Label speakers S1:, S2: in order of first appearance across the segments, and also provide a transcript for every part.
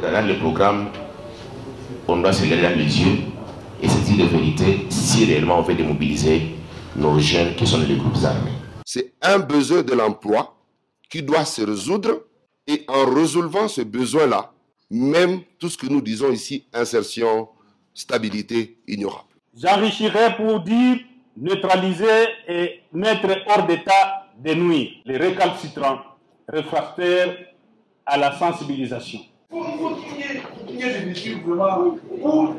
S1: Dans le programme, on doit se regarder dans les yeux et se dire la vérité si réellement on veut démobiliser nos jeunes qui sont dans les groupes armés.
S2: C'est un besoin de l'emploi qui doit se résoudre, et en résolvant ce besoin-là, même tout ce que nous disons ici, insertion, stabilité, ignorable.
S3: J'enrichirai pour dire neutraliser et mettre hors d'état de nuire les récalcitrants, réfractaires à la sensibilisation.
S4: Il faut qu'il y ait des mesures vraiment pour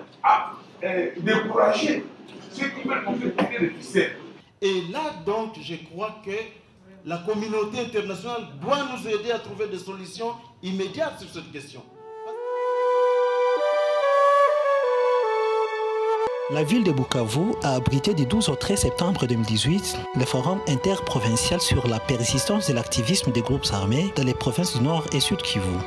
S4: décourager ceux qui veulent toujours tirer les ficelles.
S5: Et là donc, je crois que la communauté internationale doit nous aider à trouver des solutions immédiates sur cette question.
S6: La ville de Bukavu a abrité du 12 au 13 septembre 2018 le forum interprovincial sur la persistance de l'activisme des groupes armés dans les provinces du Nord et Sud Kivu.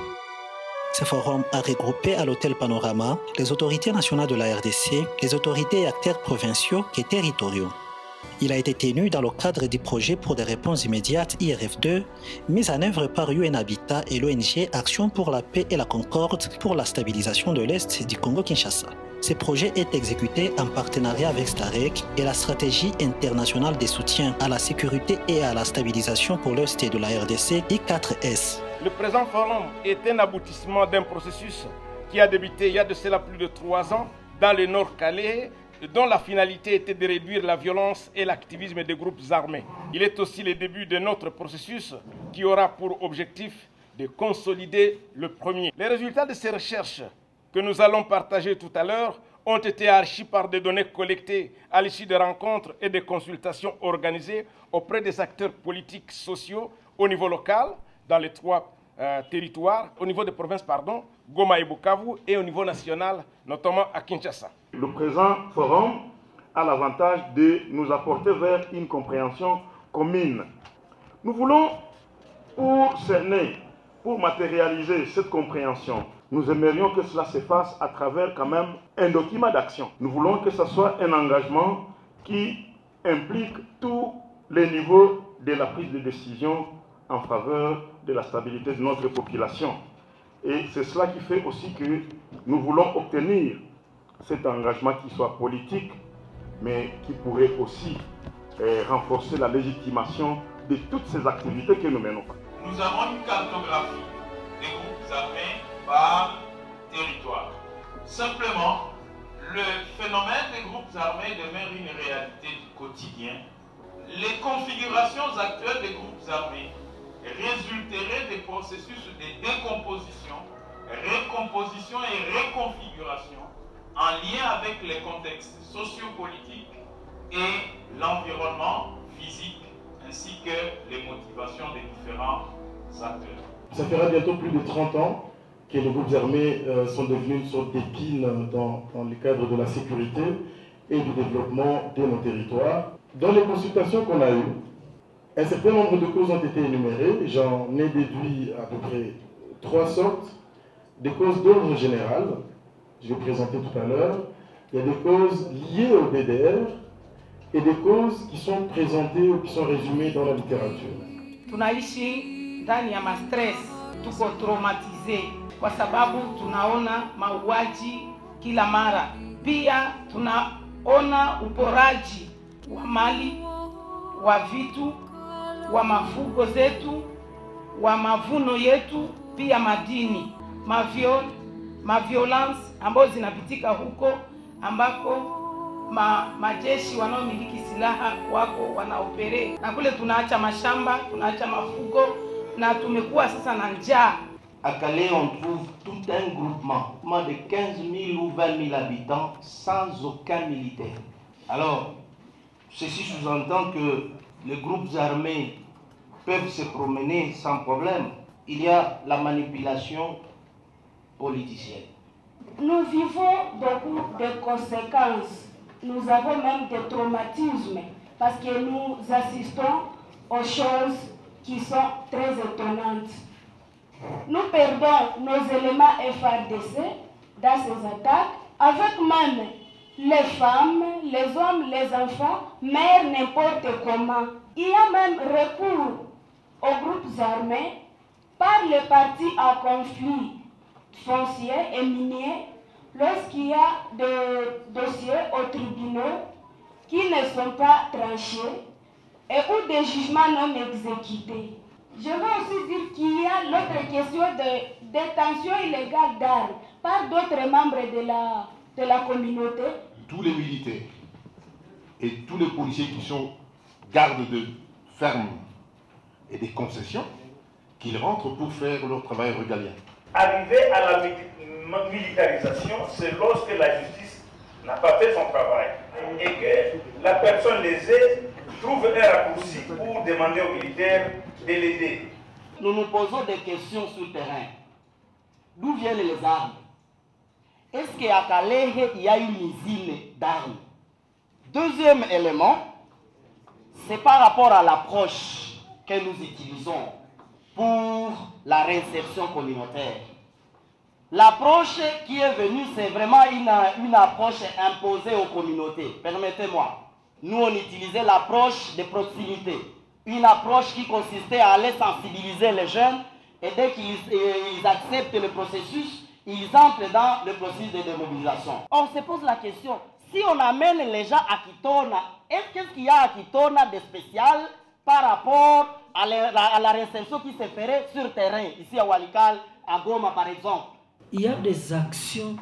S6: Ce forum a regroupé à l'hôtel Panorama les autorités nationales de la RDC, les autorités et acteurs provinciaux et territoriaux. Il a été tenu dans le cadre du projet pour des réponses immédiates IRF2, mis en œuvre par UN Habitat et l'ONG Action pour la paix et la concorde pour la stabilisation de l'Est du Congo-Kinshasa. Ce projet est exécuté en partenariat avec STAREC et la stratégie internationale de soutien à la sécurité et à la stabilisation pour l'Est de la RDC I4S.
S7: Le présent forum est un aboutissement d'un processus qui a débuté il y a de cela plus de 3 ans dans le Nord-Calais, dont la finalité était de réduire la violence et l'activisme des groupes armés. Il est aussi le début de notre processus qui aura pour objectif de consolider le premier. Les résultats de ces recherches que nous allons partager tout à l'heure ont été enrichis par des données collectées à l'issue de rencontres et de consultations organisées auprès des acteurs politiques sociaux au niveau local, dans les 3 territoires, au niveau des provinces, Goma et Bukavu, et au niveau national, notamment à Kinshasa.
S8: Le présent forum a l'avantage de nous apporter vers une compréhension commune. Nous voulons, pour cerner, pour matérialiser cette compréhension, nous aimerions que cela se fasse à travers quand même un document d'action. Nous voulons que ce soit un engagement qui implique tous les niveaux de la prise de décision en faveur de la stabilité de notre population. Et c'est cela qui fait aussi que nous voulons obtenir cet engagement qui soit politique, mais qui pourrait aussi renforcer la légitimation de toutes ces activités que nous menons.
S9: Nous avons une cartographie des groupes armés par territoire. Simplement, le phénomène des groupes armés demeure une réalité du quotidien. Les configurations actuelles des groupes armés résulteraient des processus de décomposition, recomposition et reconfiguration en lien avec les contextes sociopolitiques et l'environnement physique, ainsi que les motivations des différents acteurs.
S5: Ça fera bientôt plus de 30 ans que les groupes armés sont devenus une sorte d'épine dans le cadre de la sécurité et du développement de nos territoires. Dans les consultations qu'on a eues, un certain nombre de causes ont été énumérées. J'en ai déduit à peu près 3 sortes. Des causes d'ordre général, je vais présenter tout à l'heure. Il y a des causes liées au DDR et des causes qui sont présentées ou qui sont résumées dans la littérature.
S10: Tunaishi ndani ya stress, tuko traumatize kwa sababu tunaona mauaji kila mara. Pia tunaona uporaji wa mali, wa vitu, wa mafugo zetu, wa mavuno yetu, pia madini, violence ambazo zinapitika huko ambako majeshi wanaomiliki silaha wako wanaopere, na kule tunaacha mashamba, tunaacha mafugo, na tumekuwa sasa na njaa.
S11: À Calais, on trouve tout un groupement de 15 000 ou 20 000 habitants sans aucun militaire. Alors, ceci sous-entend que les groupes armés peuvent se promener sans problème. Il y a la manipulation politicienne.
S12: Nous vivons beaucoup de conséquences. Nous avons même des traumatismes parce que nous assistons aux choses qui sont très étonnantes. Nous perdons nos éléments FARDC dans ces attaques, avec même les femmes, les hommes, les enfants, mères n'importe comment. Il y a même recours aux groupes armés par les partis en conflit fonciers et miniers lorsqu'il y a des dossiers aux tribunaux qui ne sont pas tranchés et ou des jugements non exécutés. Je veux aussi dire qu'il y a l'autre question de détention illégale d'armes par d'autres membres de la communauté.
S13: Tous les militaires et tous les policiers qui sont gardes de fermes et des concessions, qu'ils rentrent pour faire leur travail régalien.
S7: Arriver à la militarisation, c'est lorsque la justice n'a pas fait son travail et que la personne lésée trouve un raccourci pour demander aux militaires de l'aider.
S11: Nous nous posons des questions sur le terrain. D'où viennent les armes? Est-ce qu'à Calais, il y a une usine d'armes? Deuxième élément, c'est par rapport à l'approche que nous utilisons pour la réinsertion communautaire. L'approche qui est venue, c'est vraiment une approche imposée aux communautés. Permettez-moi. Nous, on utilisait l'approche de proximité. Une approche qui consistait à aller sensibiliser les jeunes et dès qu'ils acceptent le processus, ils entrent dans le processus de démobilisation. On se pose la question, si on amène les gens à Kitona, qu'est-ce qu'il y a à Kitona de spécial par rapport à la réinsertion qui se ferait sur terrain, ici à Walikale, à Goma par exemple?
S14: Il y a des actions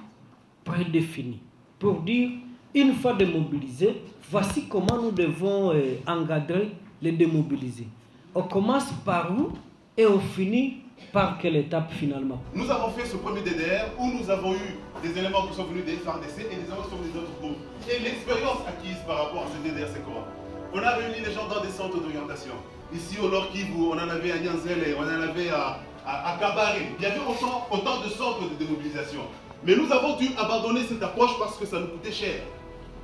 S14: prédéfinies pour dire, une fois démobilisés, voici comment nous devons encadrer les démobilisés. On commence par où et on finit par quelle étape finalement?
S13: Nous avons fait ce premier DDR où nous avons eu des éléments qui sont venus des FARDC et des éléments qui sont venus des autres groupes. Et l'expérience acquise par rapport à ce DDR, c'est quoi? On a réuni les gens dans des centres d'orientation. Ici au Nord Kivu, on en avait à Nyanzele, on en avait à Kabare. Il y avait autant de centres de démobilisation. Mais nous avons dû abandonner cette approche parce que ça nous coûtait cher.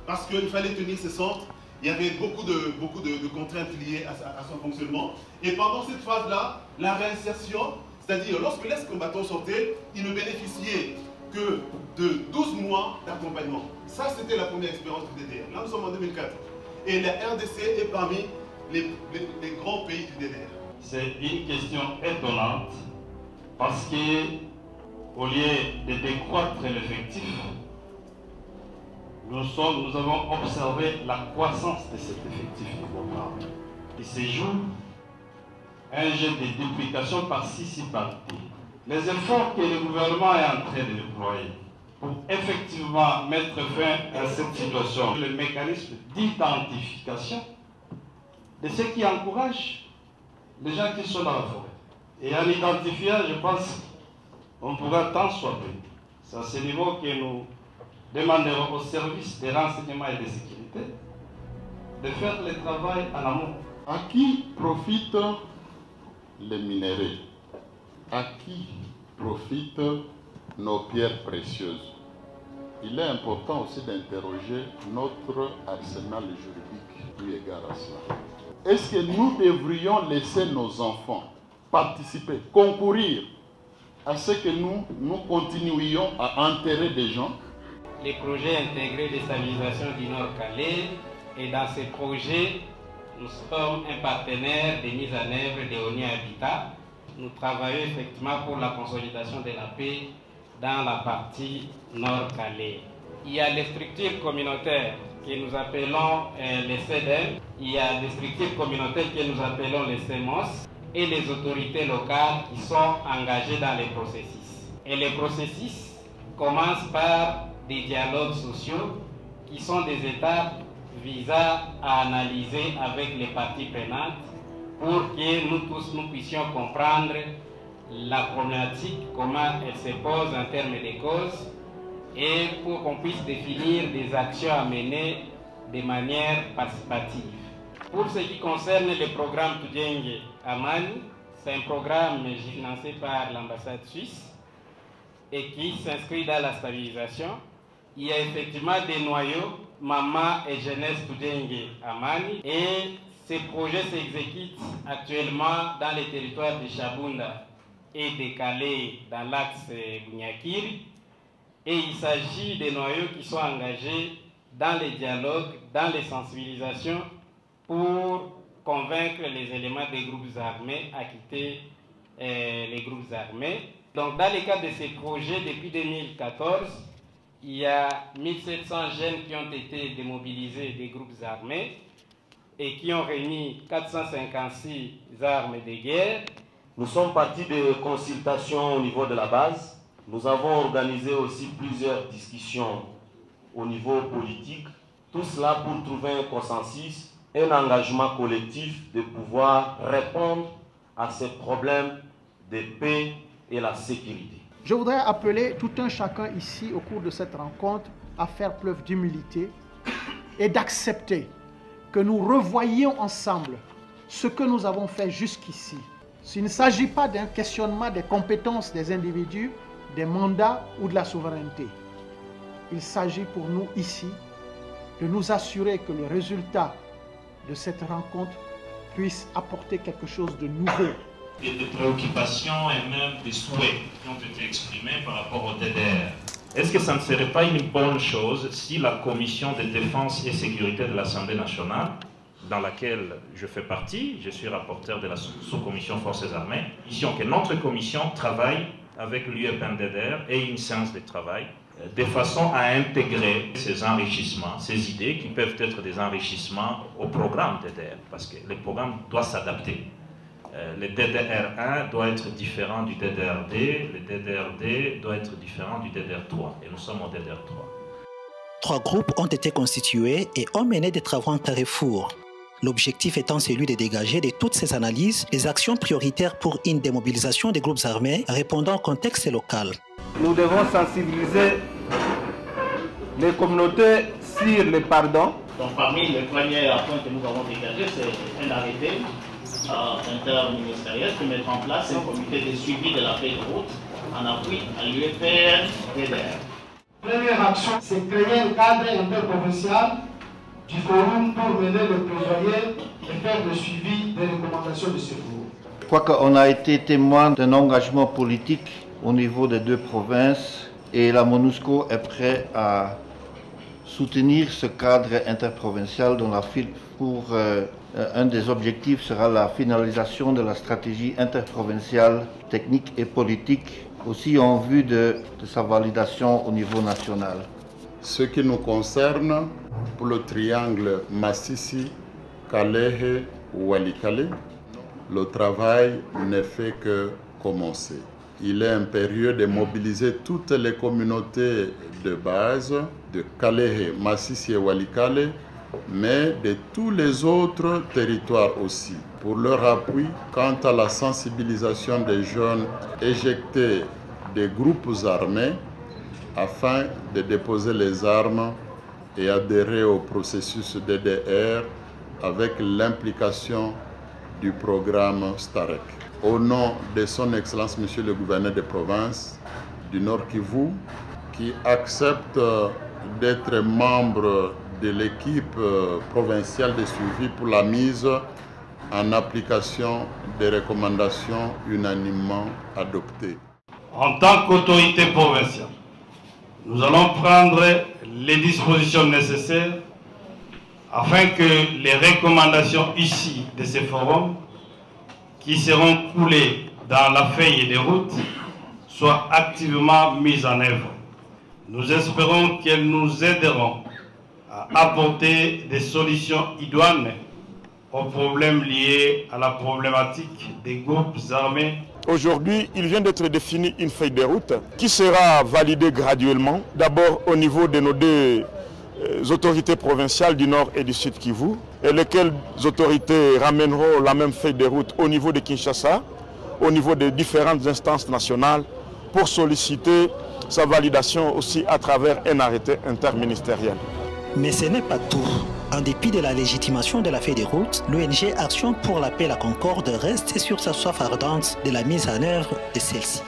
S13: Parce qu'il fallait tenir ces centres. Il y avait beaucoup de contraintes liées à son fonctionnement. Et pendant cette phase-là, la réinsertion, c'est-à-dire lorsque l'ex-combattant sortait, il ne bénéficiait que de 12 mois d'accompagnement. Ça, c'était la première expérience du DDR. Là, nous sommes en 2004. Et la RDC est parmi les grands pays du DDR.
S15: C'est une question étonnante parce qu'au lieu de décroître l'effectif, nous avons observé la croissance de cet effectif du programme. Et ces jours, un jeu de duplication par-ci, par-là. Les efforts que le gouvernement est en train de déployer pour effectivement mettre fin à cette situation, le mécanisme d'identification de ceux qui encouragent les gens qui sont dans la forêt. Et en identifiant, je pense qu'on pourra tant soit peu. C'est à ce niveau que nous demanderons aux services de renseignement et de sécurité de faire le travail en amont.
S16: À qui profitent les minéraux? À qui profitent nos pierres précieuses? Il est important aussi d'interroger notre arsenal juridique eu égard à cela. Est-ce que nous devrions laisser nos enfants participer, concourir à ce que nous continuions à enterrer des gens?
S17: Les projets intégrés de stabilisation du Nord-Calais, et dans ces projets, nous sommes un partenaire de mise en œuvre de ONU Habitat. Nous travaillons effectivement pour la consolidation de la paix dans la partie Nord-Calais. Il y a les structures communautaires que nous appelons les CEDEM, il y a les structures communautaires que nous appelons les CEMOS et les autorités locales qui sont engagées dans les processus. Et les processus commencent par des dialogues sociaux qui sont des étapes visant à analyser avec les parties prenantes pour que nous tous nous puissions comprendre la problématique, comment elle se pose en termes de causes et pour qu'on puisse définir des actions à mener de manière participative. Pour ce qui concerne le programme Tudjenge Amani, c'est un programme financé par l'ambassade suisse et qui s'inscrit dans la stabilisation. Il y a effectivement des noyaux, Maman et Jeunesse Tudjenge Amani, et ces projets s'exécutent actuellement dans les territoires de Chabunda et de Calais dans l'axe Bunyakiri. Et il s'agit des noyaux qui sont engagés dans les dialogues, dans les sensibilisations pour convaincre les éléments des groupes armés à quitter les groupes armés. Donc dans le cadre de ces projets, depuis 2014, il y a 1700 jeunes qui ont été démobilisés des groupes armés et qui ont remis 456 armes de guerre.
S18: Nous sommes partis de consultations au niveau de la base. Nous avons organisé aussi plusieurs discussions au niveau politique. Tout cela pour trouver un consensus, un engagement collectif de pouvoir répondre à ces problèmes de paix et la sécurité.
S19: Je voudrais appeler tout un chacun ici au cours de cette rencontre à faire preuve d'humilité et d'accepter que nous revoyions ensemble ce que nous avons fait jusqu'ici. Il ne s'agit pas d'un questionnement des compétences des individus, des mandats ou de la souveraineté. Il s'agit pour nous ici de nous assurer que le résultat de cette rencontre puisse apporter quelque chose de nouveau.
S9: Des préoccupations et même des souhaits qui ont été exprimés par rapport au DDR. Est-ce que ça ne serait pas une bonne chose si la commission de défense et sécurité de l'Assemblée nationale, dans laquelle je fais partie, je suis rapporteur de la sous-commission Forces armées, que notre commission travaille avec l'UEPN-DDR et une séance de travail, de façon à intégrer ces enrichissements, ces idées qui peuvent être des enrichissements au programme DDR, parce que le programme doit s'adapter. Le DDR1 doit être différent du DDR-D, le DDR-D doit être différent du DDR3, et nous sommes au DDR3.
S6: 3 groupes ont été constitués et ont mené des travaux en carrefour. L'objectif étant celui de dégager de toutes ces analyses les actions prioritaires pour une démobilisation des groupes armés répondant au contexte local.
S11: Nous devons sensibiliser les communautés sur le pardon.
S20: Donc parmi les premiers points que nous avons dégagés, c'est un arrêté interministériel qui met en place un comité de suivi de la feuille de route en appui à l'UEPN-DDR.
S21: Première action, c'est créer un cadre interprovincial du forum pour mener le plaidoyer et faire le suivi des recommandations de ce forum.
S22: Je crois qu'on a été témoin d'un engagement politique au niveau des 2 provinces et la MONUSCO est prêt à soutenir ce cadre interprovincial dont un des objectifs sera la finalisation de la stratégie interprovinciale technique et politique, aussi en vue de sa validation au niveau national.
S16: Ce qui nous concerne, pour le triangle Massissi, Kalehe, Walikale, le travail ne fait que commencer. Il est impérieux de mobiliser toutes les communautés de base de Kalehe, Massissi et Walikale, mais de tous les autres territoires aussi, pour leur appui quant à la sensibilisation des jeunes éjectés des groupes armés afin de déposer les armes et adhérer au processus DDR avec l'implication du programme STAREK. Au nom de son Excellence Monsieur le Gouverneur de province du Nord Kivu, qui accepte d'être membre de l'équipe provinciale de suivi pour la mise en application des recommandations unanimement adoptées.
S15: En tant qu'autorité provinciale, nous allons prendre les dispositions nécessaires afin que les recommandations ici de ces forums qui seront coulées dans la feuille de route soient activement mises en œuvre. Nous espérons qu'elles nous aideront à apporter des solutions idoines aux problèmes liés à la problématique des groupes armés.
S8: Aujourd'hui, il vient d'être défini une feuille de route qui sera validée graduellement, d'abord au niveau de nos 2 autorités provinciales du Nord et du Sud Kivu, et lesquelles autorités ramèneront la même feuille de route au niveau de Kinshasa, au niveau des différentes instances nationales, pour solliciter sa validation aussi à travers un arrêté interministériel.
S6: Mais ce n'est pas tout. En dépit de la légitimation de la feuille de route, l'ONG Action pour la paix et la concorde reste sur sa soif ardente de la mise en œuvre de celle-ci.